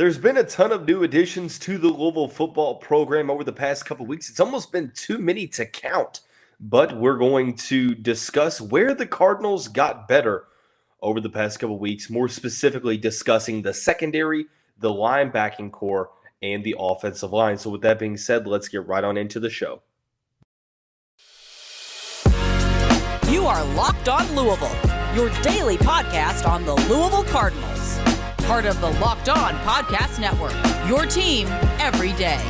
There's been a ton of new additions to the Louisville football program over the past couple weeks. It's almost been too many to count, but we're going to discuss where the Cardinals got better over the past couple weeks, more specifically discussing the secondary, the linebacking core, and the offensive line. So with that being said, let's get right on into the show. You are Locked On Louisville, your daily podcast on the Louisville Cardinals. Part of the Locked On Podcast Network, your team every day.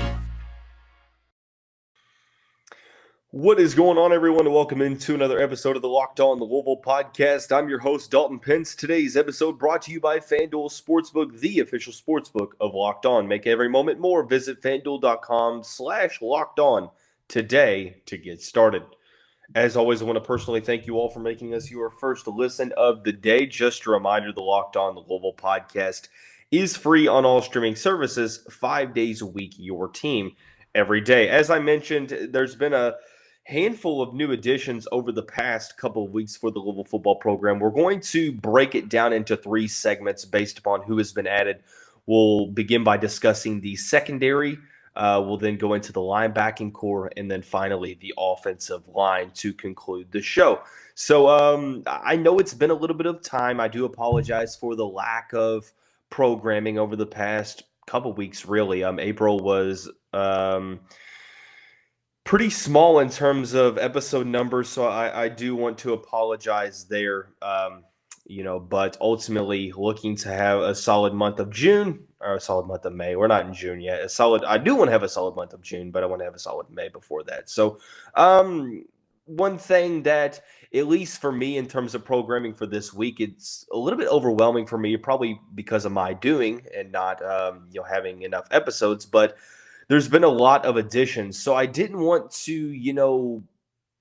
What is going on, everyone, and welcome into another episode of the Locked On the Louisville podcast. I'm your host, Dalton Pence. Today's episode brought to you by FanDuel Sportsbook, the official sportsbook of Locked On. Make every moment more. Visit FanDuel.com/LockedOn today to get started. As always, I want to personally thank you all for making us your first listen of the day. Just a reminder, the Locked On the Louisville podcast is free on all streaming services 5 days a week, your team every day. As I mentioned, there's been a handful of new additions over the past couple of weeks for the Louisville football program. We're going to break it down into three segments based upon who has been added. We'll begin by discussing the secondary. We'll then go into the linebacking core, and then finally the offensive line to conclude the show. So I know it's been a little bit of time. I do apologize for the lack of programming over the past couple weeks, really. April was pretty small in terms of episode numbers, so I do want to apologize there. But ultimately looking to have a solid month of June or a solid month of May. We're not in June yet. I do want to have a solid month of June, but I want to have a solid May before that. So one thing that, at least for me in terms of programming for this week, it's a little bit overwhelming for me, probably because of my doing and not having enough episodes, but there's been a lot of additions. So I didn't want to,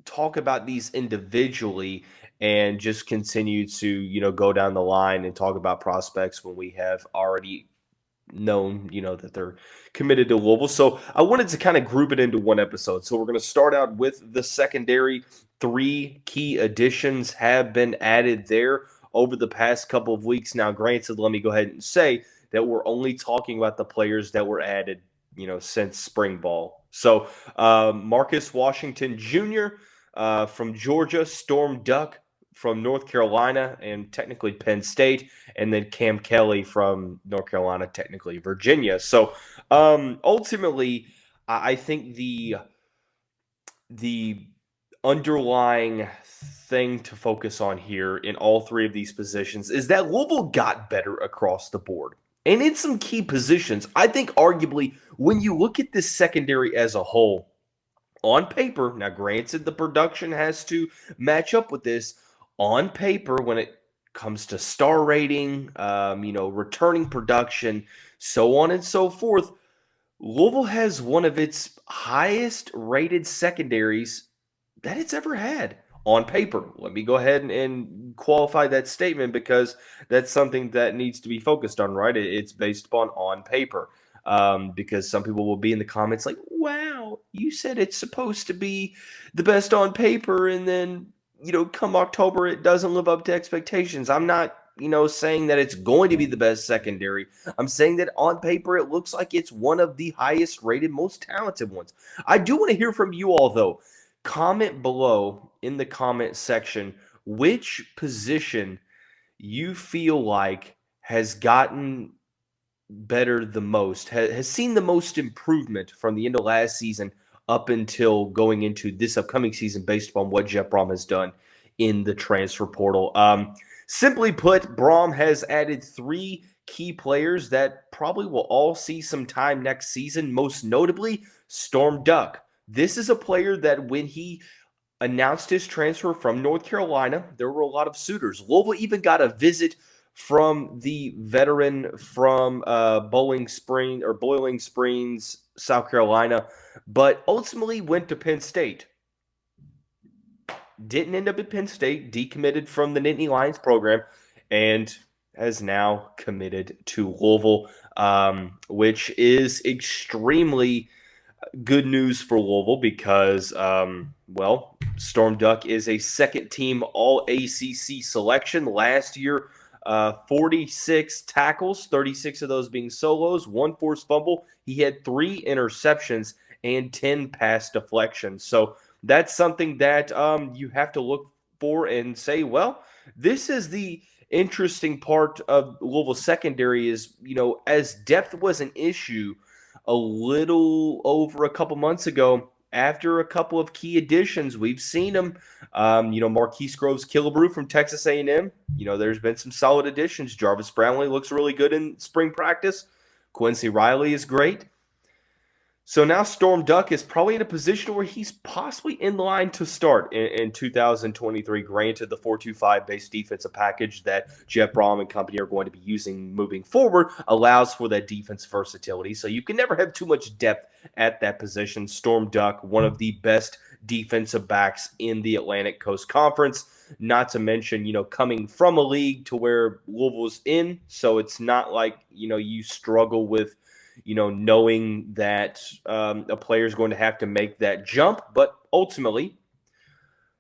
talk about these individually and just continue to, go down the line and talk about prospects when we have already known, that they're committed to Louisville. So I wanted to kind of group it into one episode. So we're going to start out with the secondary. 3 key additions have been added there over the past couple of weeks. Now, granted, let me go ahead and say that we're only talking about the players that were added, since spring ball. So Marcus Washington Jr. From Georgia, Storm Duck from North Carolina and technically Penn State, and then Cam Kelly from North Carolina, technically Virginia. So ultimately, I think the underlying thing to focus on here in all 3 of these positions is that Louisville got better across the board. And in some key positions, I think arguably when you look at this secondary as a whole, on paper, now granted the production has to match up with this, on paper when it comes to star rating, returning production, so on and so forth, Louisville has one of its highest rated secondaries that it's ever had on paper. Let me go ahead and qualify that statement because that's something that needs to be focused on, right? It's based upon on paper. Because some people will be in the comments like, wow, you said it's supposed to be the best on paper, and then, come October, it doesn't live up to expectations. I'm not, saying that it's going to be the best secondary. I'm saying that on paper, it looks like it's one of the highest rated, most talented ones. I do want to hear from you all, though. Comment below in the comment section which position you feel like has gotten better the most, has seen the most improvement from the end of last season up until going into this upcoming season based upon what Jeff Brom has done in the transfer portal. Simply put, Brom has added 3 key players that probably will all see some time next season, most notably Storm Duck. This is a player that when he announced his transfer from North Carolina, there were a lot of suitors. Louisville even got a visit from the veteran from Boiling Springs, South Carolina, but ultimately went to Penn State. Didn't end up at Penn State, decommitted from the Nittany Lions program, and has now committed to Louisville, which is extremely good news for Louisville because, Storm Duck is a second-team All-ACC selection. Last year, 46 tackles, 36 of those being solos, 1 forced fumble. He had 3 interceptions and 10 pass deflections. So that's something that you have to look for and say, well, this is the interesting part of Louisville secondary is, as depth was an issue a little over a couple months ago, after a couple of key additions, we've seen them. Marquise Groves-Killebrew from Texas A&M. There's been some solid additions. Jarvis Brownlee looks really good in spring practice. Quincy Riley is great. So now Storm Duck is probably in a position where he's possibly in line to start in 2023. Granted, the 4-2-5 base defensive package that Jeff Brom and company are going to be using moving forward allows for that defense versatility. So you can never have too much depth at that position. Storm Duck, one of the best defensive backs in the Atlantic Coast Conference, not to mention, coming from a league to where Louisville's in. So it's not like, you struggle with knowing that a player is going to have to make that jump. But ultimately,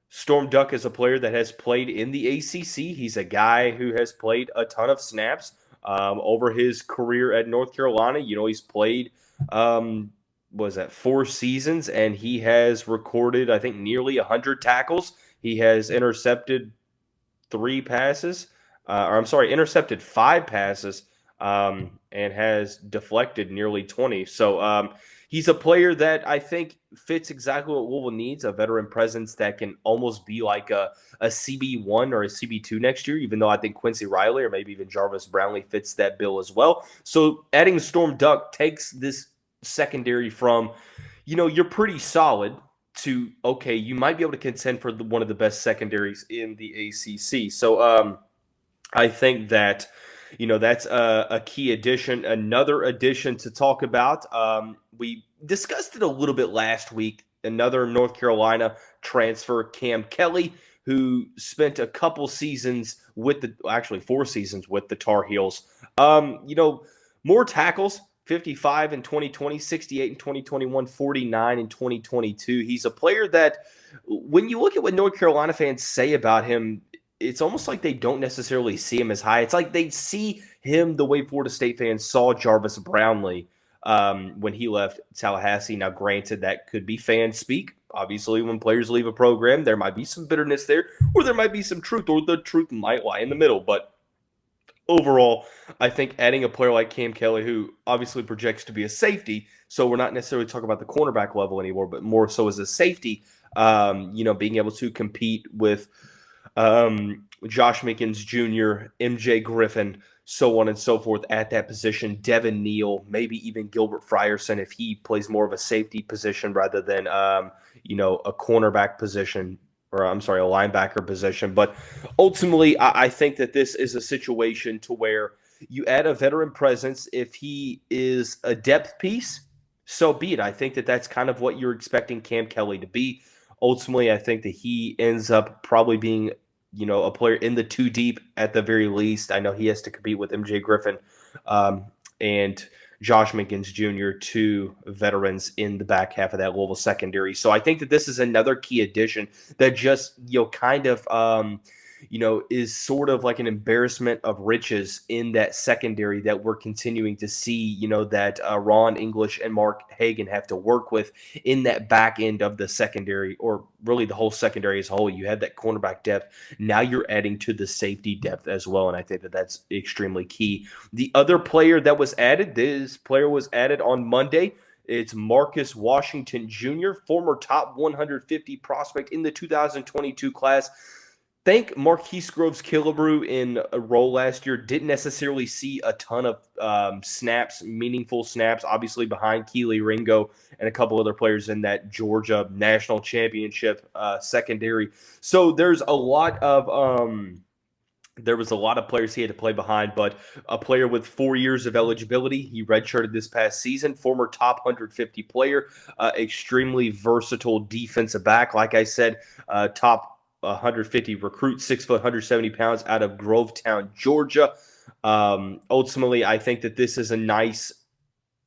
Storm Duck is a player that has played in the ACC. He's a guy who has played a ton of snaps over his career at North Carolina. He's played, 4 seasons, and he has recorded, I think, nearly 100 tackles. He has intercepted 5 passes. And has deflected nearly 20. So he's a player that I think fits exactly what Louisville needs, a veteran presence that can almost be like a CB1 or a CB2 next year, even though I think Quincy Riley or maybe even Jarvis Brownlee fits that bill as well. So adding Storm Duck takes this secondary from, you're pretty solid to, okay, you might be able to contend for one of the best secondaries in the ACC. So I think that that's a key addition. Another addition to talk about, we discussed it a little bit last week, another North Carolina transfer, Cam Kelly, who spent a couple seasons 4 seasons with the Tar Heels. More tackles, 55 in 2020, 68 in 2021, 49 in 2022. He's a player that, when you look at what North Carolina fans say about him, it's almost like they don't necessarily see him as high. It's like they see him the way Florida State fans saw Jarvis Brownlee when he left Tallahassee. Now, granted, that could be fan speak. Obviously, when players leave a program, there might be some bitterness there, or there might be some truth, or the truth might lie in the middle. But overall, I think adding a player like Cam Kelly, who obviously projects to be a safety, so we're not necessarily talking about the cornerback level anymore, but more so as a safety, being able to compete with Josh Mickens Jr., MJ Griffin, so on and so forth at that position, Devin Neal, maybe even Gilbert Frierson if he plays more of a safety position rather than, a cornerback position, or a linebacker position. But ultimately, I think that this is a situation to where you add a veteran presence. If he is a depth piece, so be it. I think that that's kind of what you're expecting Cam Kelly to be. Ultimately, I think that he ends up probably being, a player in the 2 deep at the very least. I know he has to compete with MJ Griffin and Josh Mickens Jr., 2 veterans in the back half of that Louisville secondary. So I think that this is another key addition that just, is sort of like an embarrassment of riches in that secondary that we're continuing to see, that Ron English and Mark Hagan have to work with in that back end of the secondary, or really the whole secondary as a whole. You have that cornerback depth. Now you're adding to the safety depth as well, and I think that that's extremely key. The other player that was added, this player was added on Monday. It's Marcus Washington Jr., former top 150 prospect in the 2022 class. Think Marquise Groves-Killebrew in a role last year didn't necessarily see a ton of snaps, meaningful snaps, obviously behind Keely Ringo and a couple other players in that Georgia national championship secondary. So there's a lot of there was a lot of players he had to play behind, but a player with 4 years of eligibility. He redshirted this past season, former top 150 player, extremely versatile defensive back. Like I said, top 150 recruit, 6 foot, 170 pounds out of Grovetown, Georgia. Ultimately, I think that this is a nice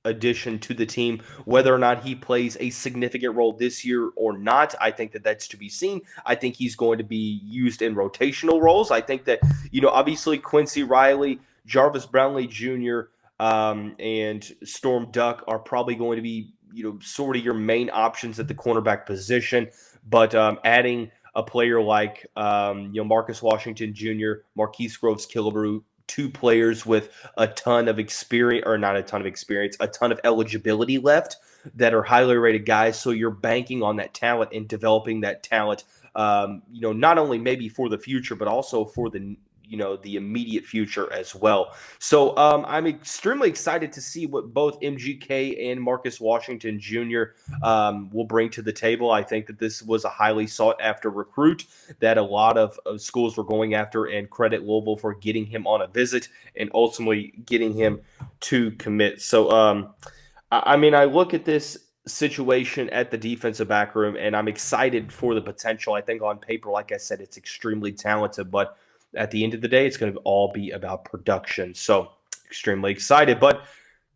addition to the team. Whether or not he plays a significant role this year or not, I think that that's to be seen. I think he's going to be used in rotational roles. I think that, obviously Quincy Riley, Jarvis Brownlee Jr., and Storm Duck are probably going to be, sort of your main options at the cornerback position. But adding a player like, Marcus Washington Jr., Marquise Groves-Killebrew, two players with a ton of experience, or not a ton of experience, a ton of eligibility left that are highly rated guys. So you're banking on that talent and developing that talent, not only maybe for the future, but also for the immediate future as well. So I'm extremely excited to see what both MGK and Marcus Washington Jr. Will bring to the table. I think that this was a highly sought after recruit that a lot of schools were going after, and credit Louisville for getting him on a visit and ultimately getting him to commit. So, I look at this situation at the defensive back room, and I'm excited for the potential. I think on paper, like I said, it's extremely talented, but at the end of the day, it's going to all be about production. So extremely excited. But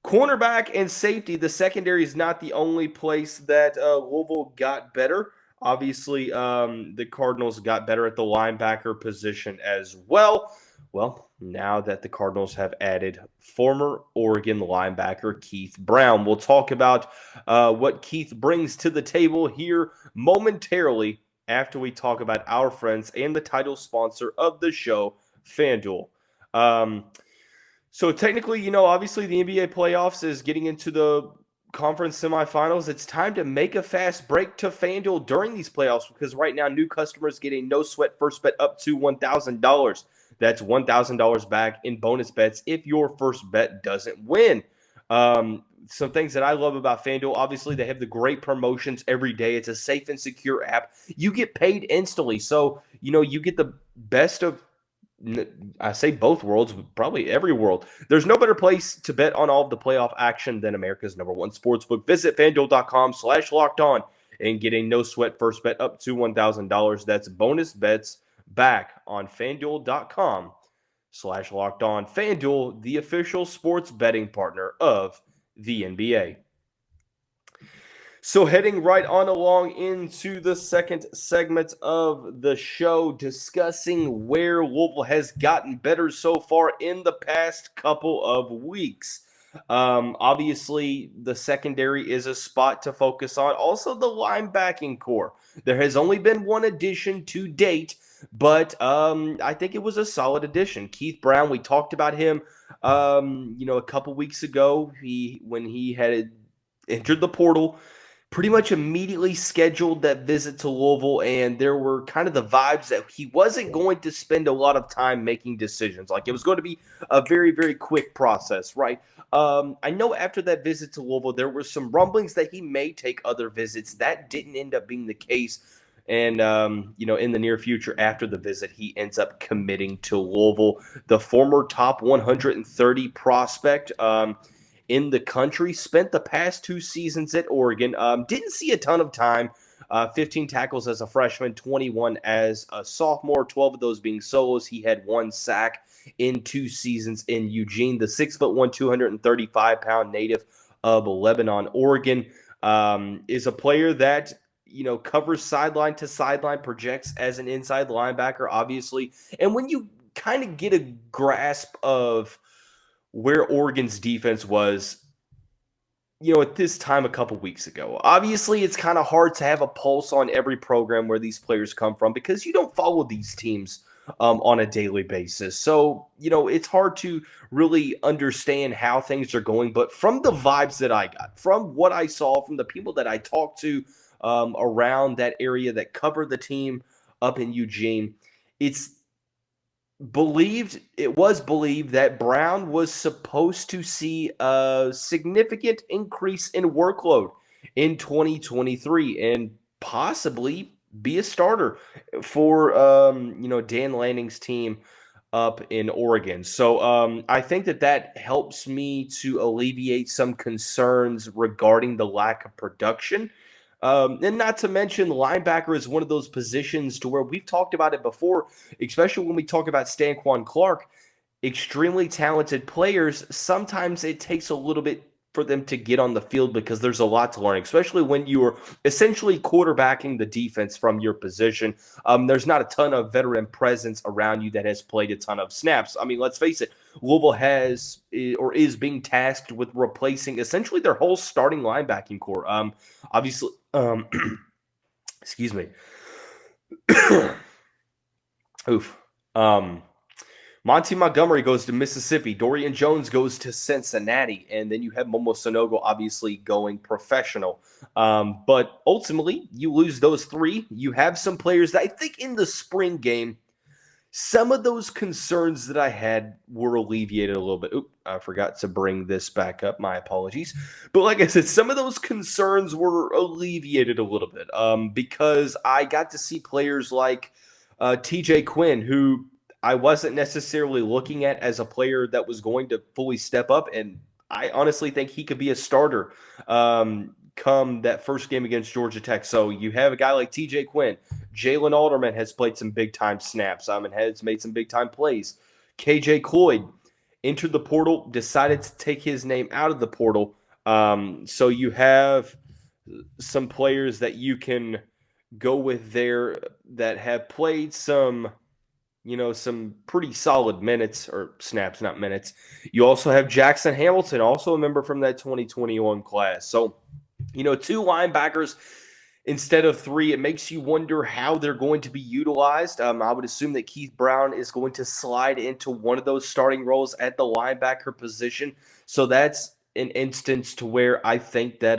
cornerback and safety, the secondary is not the only place that Louisville got better. Obviously, the Cardinals got better at the linebacker position as well. Well, now that the Cardinals have added former Oregon linebacker Keith Brown, we'll talk about what Keith brings to the table here momentarily after we talk about our friends and the title sponsor of the show, FanDuel. So technically, obviously the NBA playoffs is getting into the conference semifinals. It's time to make a fast break to FanDuel during these playoffs, because right now new customers get a no-sweat first bet up to $1,000. That's $1,000 back in bonus bets if your first bet doesn't win. Some things that I love about FanDuel, obviously they have the great promotions every day. It's a safe and secure app. You get paid instantly. So, you get the best of, I say both worlds, probably every world. There's no better place to bet on all of the playoff action than America's #1 sportsbook. Visit FanDuel.com/lockedon and get a no sweat first bet up to $1,000. That's bonus bets back on FanDuel.com/lockedon. FanDuel, the official sports betting partner of the NBA. So heading right on along into the second segment of the show, discussing where Louisville has gotten better so far in the past couple of weeks. Obviously, the secondary is a spot to focus on. Also, the linebacking core. There has only been one addition to date, but I think it was a solid addition. Keith Brown, we talked about him, a couple weeks ago. When he had entered the portal, pretty much immediately scheduled that visit to Louisville, and there were kind of the vibes that he wasn't going to spend a lot of time making decisions. Like, it was going to be a very, very quick process, right? I know after that visit to Louisville, there were some rumblings that he may take other visits. That didn't end up being the case. And, in the near future after the visit, he ends up committing to Louisville. The former top 130 prospect in the country, spent the past 2 seasons at Oregon. Didn't see a ton of time. 15 tackles as a freshman, 21 as a sophomore, 12 of those being solos. He had 1 sack in 2 seasons in Eugene. The 6'1", 235-pound native of Lebanon, Oregon, is a player that covers sideline to sideline, projects as an inside linebacker, obviously. And when you kind of get a grasp of where Oregon's defense was, at this time a couple weeks ago, obviously it's kind of hard to have a pulse on every program where these players come from, because you don't follow these teams on a daily basis. So, it's hard to really understand how things are going. But from the vibes that I got, from what I saw, from the people that I talked to around that area that covered the team up in Eugene, it was believed that Brown was supposed to see a significant increase in workload in 2023 and possibly be a starter for Dan Lanning's team up in Oregon. So I think that helps me to alleviate some concerns regarding the lack of production. And not to mention, linebacker is one of those positions to where we've talked about it before, especially when we talk about Stanquan Clark. Extremely talented players. Sometimes it takes a little bit for them to get on the field because there's a lot to learn, especially when you are essentially quarterbacking the defense from your position. There's not a ton of veteran presence around you that has played a ton of snaps. I mean, let's face it, Louisville has or is being tasked with replacing essentially their whole starting linebacking core. Obviously, excuse me. Oof. Monty Montgomery goes to Mississippi. Dorian Jones goes to Cincinnati. And then you have Momo Sonogo obviously going professional. But ultimately, you lose those three. You have some players that I think in the spring game, some of those concerns that I had were alleviated a little bit. Oop, I forgot to bring this back up. My apologies. But like I said, some of those concerns were alleviated a little bit because I got to see players like TJ Quinn, who I wasn't necessarily looking at as a player that was going to fully step up, and I honestly think he could be a starter come that first game against Georgia Tech. So you have a guy like TJ Quinn. Jalen Alderman has played some big-time snaps and has made some big-time plays. KJ Cloyd entered the portal, decided to take his name out of the portal. So you have some players that you can go with there that have played some pretty solid minutes or snaps, not minutes. You also have Jackson Hamilton, also a member from that 2021 class. So, two linebackers instead of three. It makes you wonder how they're going to be utilized. I would assume that Keith Brown is going to slide into one of those starting roles at the linebacker position. So that's an instance to where I think that,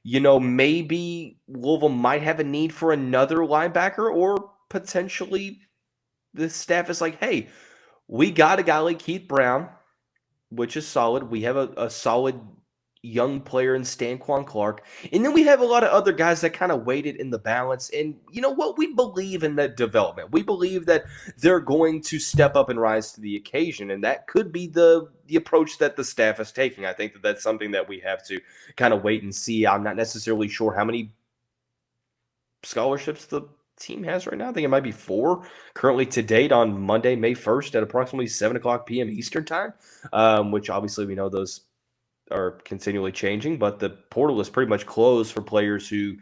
maybe Louisville might have a need for another linebacker, or potentially the staff is like, hey, we got a guy like Keith Brown, which is solid. We have a solid young player in Stanquan Clark. And then we have a lot of other guys that kind of weighted in the balance. And you know what? We believe in that development. We believe that they're going to step up and rise to the occasion. And that could be the approach that the staff is taking. I think that that's something that we have to kind of wait and see. I'm not necessarily sure how many scholarships the team has right now. I think it might be 4 currently to date on Monday, May 1st at approximately 7:00 p.m. Eastern time, which obviously we know those are continually changing, but the portal is pretty much closed for players who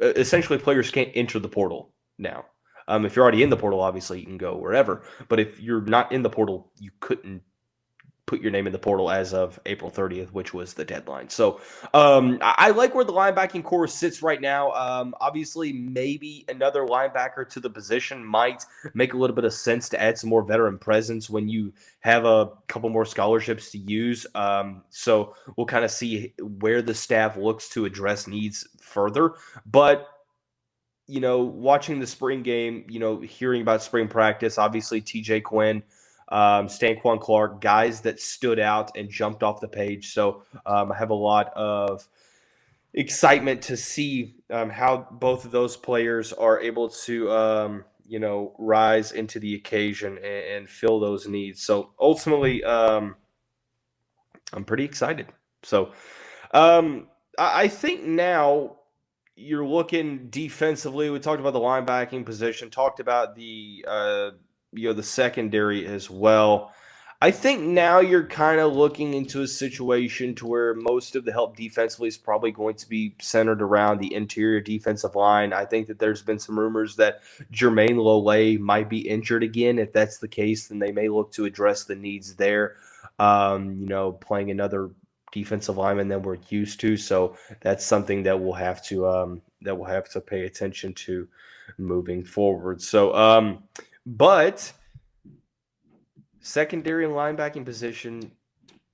essentially players can't enter the portal now. If you're already in the portal, obviously you can go wherever, but if you're not in the portal, you couldn't put your name in the portal as of April 30th, which was the deadline. So I like where the linebacking core sits right now. Obviously, maybe another linebacker to the position might make a little bit of sense to add some more veteran presence when you have a couple more scholarships to use. So we'll kind of see where the staff looks to address needs further. But watching the spring game, hearing about spring practice, obviously TJ Quinn, Stanquan Clark, guys that stood out and jumped off the page. So I have a lot of excitement to see how both of those players are able to, rise into the occasion and fill those needs. So ultimately, I'm pretty excited. So I think now you're looking defensively. We talked about the linebacking position, talked about the secondary as well. I think now you're kind of looking into a situation to where most of the help defensively is probably going to be centered around the interior defensive line. I think that there's been some rumors that Jermaine Lole might be injured again. If that's the case, then they may look to address the needs there. Playing another defensive lineman than we're used to. So that's something that we'll have to pay attention to moving forward. So, but secondary and linebacking position,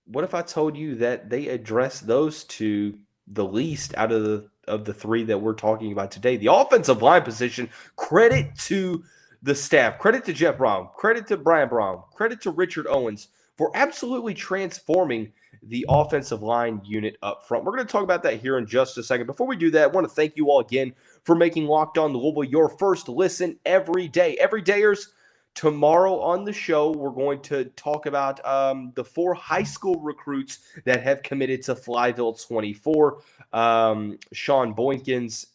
what if I told you that they address those two the least out of the three that we're talking about today? The offensive line position, credit to the staff, credit to Jeff Brown, credit to Brian Brown, credit to Richard Owens for absolutely transforming the offensive line unit up front. We're going to talk about that here in just a second. Before we do that, I want to thank you all again for making Locked On Louisville your first listen every day. Every dayers, tomorrow on the show, we're going to talk about the 4 high school recruits that have committed to Flyville 24. Sean Boykins,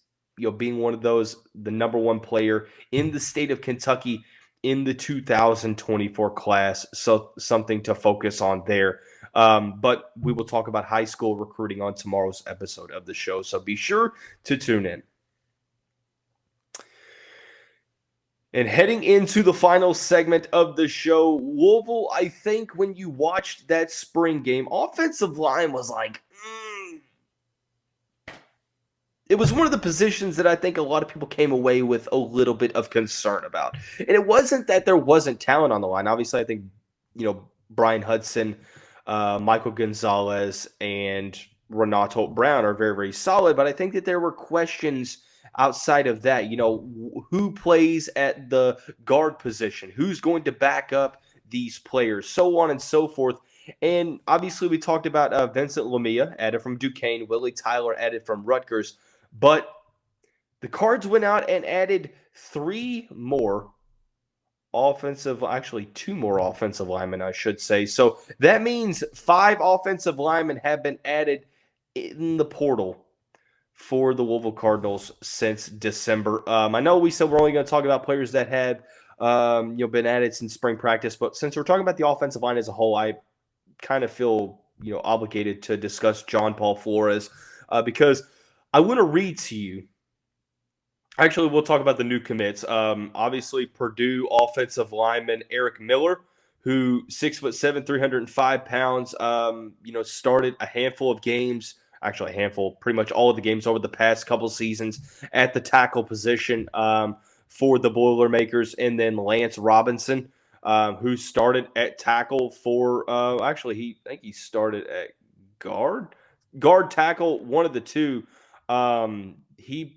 being one of those, the number 1 player in the state of Kentucky in the 2024 class. So something to focus on there. But we will talk about high school recruiting on tomorrow's episode of the show. So be sure to tune in. And heading into the final segment of the show, Louisville, I think when you watched that spring game, offensive line was like, it was one of the positions that I think a lot of people came away with a little bit of concern about. And it wasn't that there wasn't talent on the line. Obviously, I think, Brian Hudson, Michael Gonzalez, and Renato Brown are very, very solid. But I think that there were questions outside of that. Who plays at the guard position? Who's going to back up these players? So on and so forth. And obviously, we talked about Vincent Lamia, added from Duquesne, Willie Tyler, added from Rutgers. But the Cards went out and added two more offensive linemen, I should say. So that means 5 offensive linemen have been added in the portal for the Louisville Cardinals since December. I know we said we're only going to talk about players that had been added since spring practice, but since we're talking about the offensive line as a whole, I kind of feel obligated to discuss John Paul Flores because I want to read to you. Actually, we'll talk about the new commits. Obviously, Purdue offensive lineman Eric Miller, who 6'7", 305 pounds, started a handful of games. Actually, a handful, pretty much all of the games over the past couple seasons at the tackle position for the Boilermakers. And then Lance Robinson, who started at tackle for, I think he started at guard tackle, one of the two. He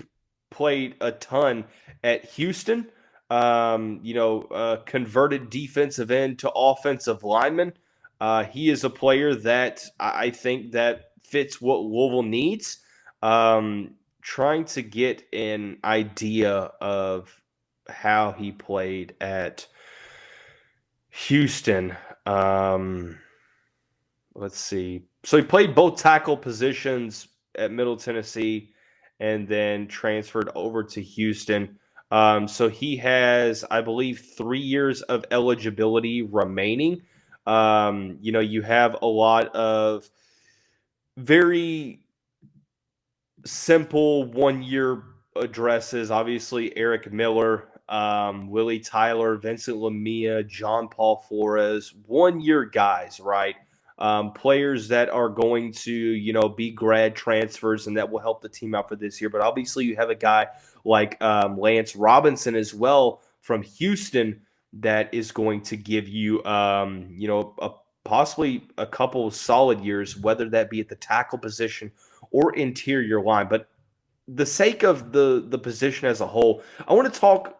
played a ton at Houston, converted defensive end to offensive lineman. He is a player that I think that fits what Louisville needs. Trying to get an idea of how he played at Houston. Let's see. So he played both tackle positions at Middle Tennessee and then transferred over to Houston. So he has, I believe, 3 years of eligibility remaining. You have a lot of very simple 1-year addresses. Obviously, Eric Miller, Willie Tyler, Vincent Lamia, John Paul Flores, 1-year guys, right? Players that are going to, be grad transfers and that will help the team out for this year. But obviously you have a guy like Lance Robinson as well from Houston that is going to give you, possibly a couple of solid years, whether that be at the tackle position or interior line. But the sake of the position as a whole, I want to talk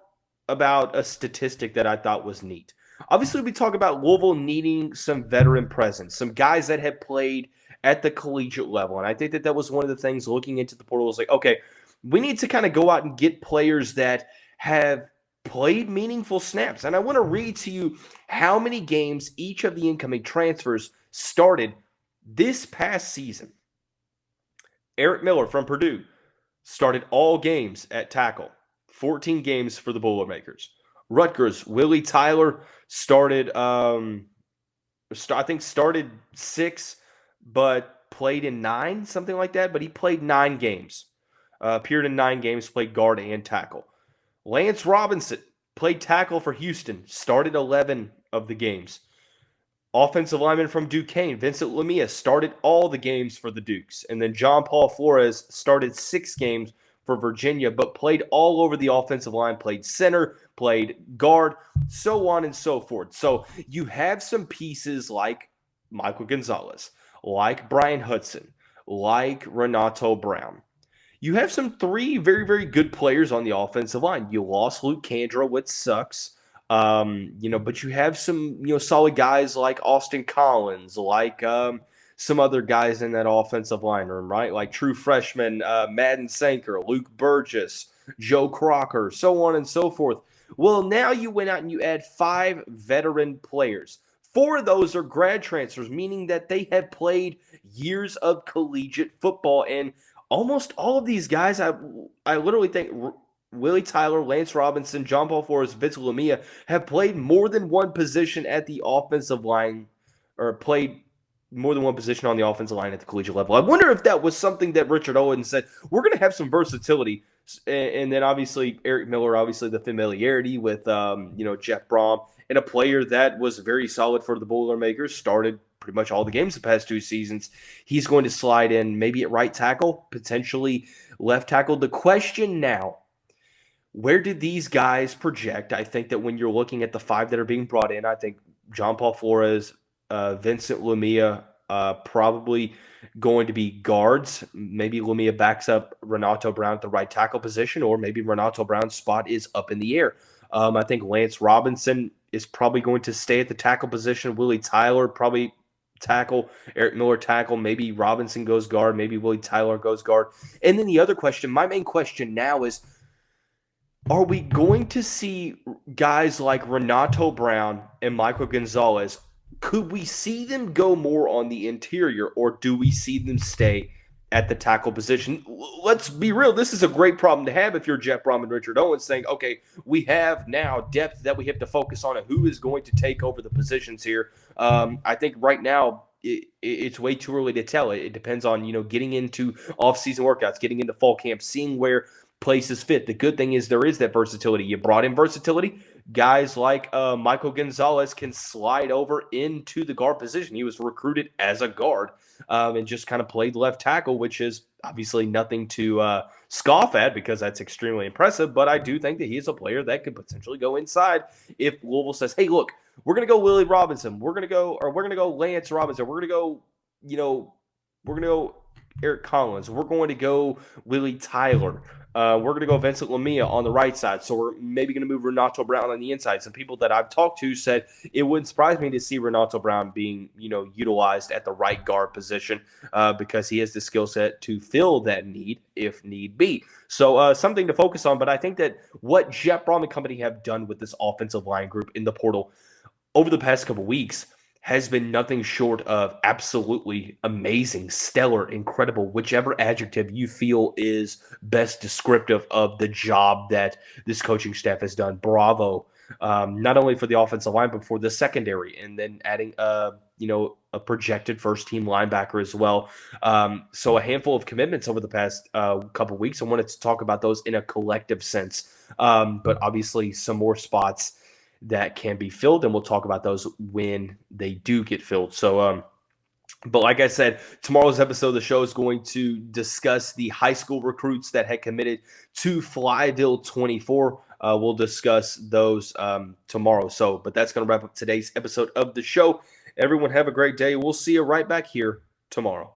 about a statistic that I thought was neat. Obviously, we talk about Louisville needing some veteran presence, some guys that have played at the collegiate level. And I think that was one of the things looking into the portal was like, okay, we need to kind of go out and get players that have played meaningful snaps. And I want to read to you how many games each of the incoming transfers started this past season. Eric Miller from Purdue started all games at tackle, 14 games for the Boilermakers. Rutgers, Willie Tyler started, started 6, but played in 9, something like that. But he played 9 games, appeared in 9 games, played guard and tackle. Lance Robinson played tackle for Houston, started 11 of the games. Offensive lineman from Duquesne, Vincent Lamia, started all the games for the Dukes. And then John Paul Flores started 6 games for Virginia, but played all over the offensive line, played center, played guard, so on and so forth. So you have some pieces like Michael Gonzalez, like Brian Hudson, like Renato Brown. You have some 3 very, very good players on the offensive line. You lost Luke Candra, which sucks. But you have some, solid guys like Austin Collins, like some other guys in that offensive line room, right? Like true freshmen, Madden Sanker, Luke Burgess, Joe Crocker, so on and so forth. Well, now you went out and you add 5 veteran players. 4 of those are grad transfers, meaning that they have played years of collegiate football. And almost all of these guys, I literally think Willie Tyler, Lance Robinson, John Paul Flores, Vincent Lamia have played more than one position at the offensive line, or played more than one position on the offensive line at the collegiate level. I wonder if that was something that Richard Owen said, we're going to have some versatility. And then obviously Eric Miller, obviously the familiarity with, Jeff Brom, and a player that was very solid for the Boilermakers, started pretty much all the games the past 2 seasons. He's going to slide in maybe at right tackle, potentially left tackle. The question now, where did these guys project? I think that when you're looking at the 5 that are being brought in, I think John Paul Flores, Vincent Lumia, probably going to be guards. Maybe Lumia backs up Renato Brown at the right tackle position, or maybe Renato Brown's spot is up in the air. I think Lance Robinson is probably going to stay at the tackle position. Willie Tyler probably tackle. Eric Miller tackle. Maybe Robinson goes guard. Maybe Willie Tyler goes guard. And then the other question, my main question now is, are we going to see guys like Renato Brown and Michael Gonzalez? Could we see them go more on the interior, or do we see them stay at the tackle position? Let's be real. This is a great problem to have if you're Jeff Brom and Richard Owens, saying, okay, we have now depth that we have to focus on, and who is going to take over the positions here. I think right now it's way too early to tell. It depends on, getting into off-season workouts, getting into fall camp, seeing where places fit. The good thing is there is that versatility. You brought in versatility. Guys like Michael Gonzalez can slide over into the guard position. He was recruited as a guard and just kind of played left tackle, which is obviously nothing to scoff at, because that's extremely impressive. But I do think that he's a player that could potentially go inside if Louisville says, hey, look, we're going to go Willie Robinson. We're going to go Lance Robinson. We're going to go Eric Collins. We're going to go Willie Tyler. We're going to go Vincent Lumia on the right side. So we're maybe going to move Renato Brown on the inside. Some people that I've talked to said it wouldn't surprise me to see Renato Brown being, utilized at the right guard position because he has the skill set to fill that need if need be. So something to focus on. But I think that what Jeff Brom and company have done with this offensive line group in the portal over the past couple weeks has been nothing short of absolutely amazing, stellar, incredible, whichever adjective you feel is best descriptive of the job that this coaching staff has done. Bravo, not only for the offensive line, but for the secondary, and then adding a projected first-team linebacker as well. So a handful of commitments over the past couple weeks. I wanted to talk about those in a collective sense, but obviously some more spots that can be filled, and we'll talk about those when they do get filled. So, but like I said, tomorrow's episode of the show is going to discuss the high school recruits that had committed to Flyville 24. We'll discuss those tomorrow. So, but that's going to wrap up today's episode of the show. Everyone have a great day. We'll see you right back here tomorrow.